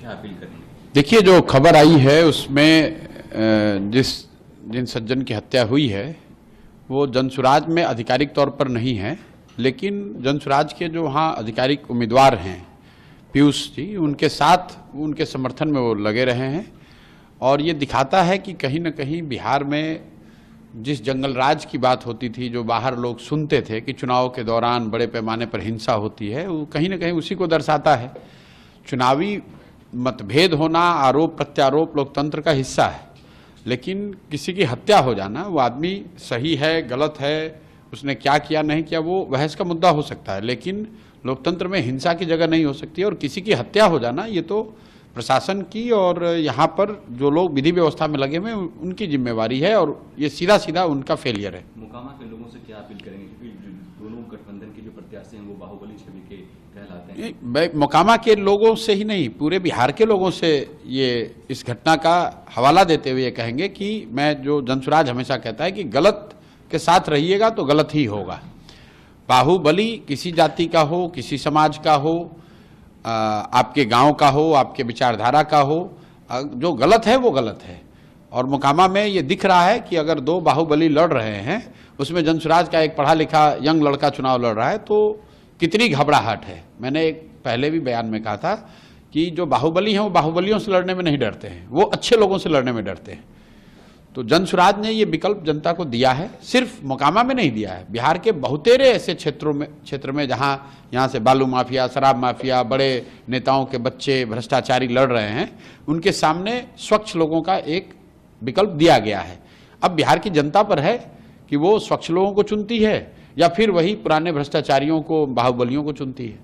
क्या अपील करेंगे? देखिए, जो खबर आई है उसमें जिन सज्जन की हत्या हुई है वो जनसुराज में आधिकारिक तौर पर नहीं है, लेकिन जनसुराज के जो वहाँ आधिकारिक उम्मीदवार हैं पीयूष जी, उनके साथ उनके समर्थन में वो लगे रहे हैं। और ये दिखाता है कि कहीं न कहीं बिहार में जिस जंगल राज की बात होती थी, जो बाहर लोग सुनते थे कि चुनाव के दौरान बड़े पैमाने पर हिंसा होती है, वो कहीं न कहीं उसी को दर्शाता है। चुनावी मतभेद होना, आरोप प्रत्यारोप लोकतंत्र का हिस्सा है, लेकिन किसी की हत्या हो जाना, वो आदमी सही है गलत है, उसने क्या किया नहीं किया, वो बहस का मुद्दा हो सकता है, लेकिन लोकतंत्र में हिंसा की जगह नहीं हो सकती। और किसी की हत्या हो जाना ये तो प्रशासन की और यहाँ पर जो लोग विधि व्यवस्था में लगे हुए उनकी जिम्मेवारी है, और ये सीधा सीधा उनका फेलियर है। मोकामा के लोगों से क्या अपील करेंगे, क्योंकि दोनों गठबंधन के जो प्रत्याशी हैं वो बाहुबली छवि के कहलाते हैं? मोकामा के लोगों से ही नहीं, पूरे बिहार के लोगों से ये इस घटना का हवाला देते हुए ये कहेंगे कि मैं जो जनसुराज हमेशा कहता है कि गलत के साथ रहिएगा तो गलत ही होगा। बाहुबली किसी जाति का हो, किसी समाज का हो, आपके गांव का हो, आपके विचारधारा का हो, जो गलत है वो गलत है। और मोकामा में ये दिख रहा है कि अगर दो बाहुबली लड़ रहे हैं, उसमें जनसुराज का एक पढ़ा लिखा यंग लड़का चुनाव लड़ रहा है, तो कितनी घबराहट है। मैंने एक पहले भी बयान में कहा था कि जो बाहुबली हैं वो बाहुबलियों से लड़ने में नहीं डरते हैं, वो अच्छे लोगों से लड़ने में डरते हैं। तो जनसुराज ने ये विकल्प जनता को दिया है, सिर्फ मोकामा में नहीं दिया है, बिहार के बहुतेरे ऐसे क्षेत्र में जहां यहाँ से बालू माफिया, शराब माफिया, बड़े नेताओं के बच्चे भ्रष्टाचारी लड़ रहे हैं, उनके सामने स्वच्छ लोगों का एक विकल्प दिया गया है। अब बिहार की जनता पर है कि वो स्वच्छ लोगों को चुनती है या फिर वही पुराने भ्रष्टाचारियों को, बाहुबलियों को चुनती है।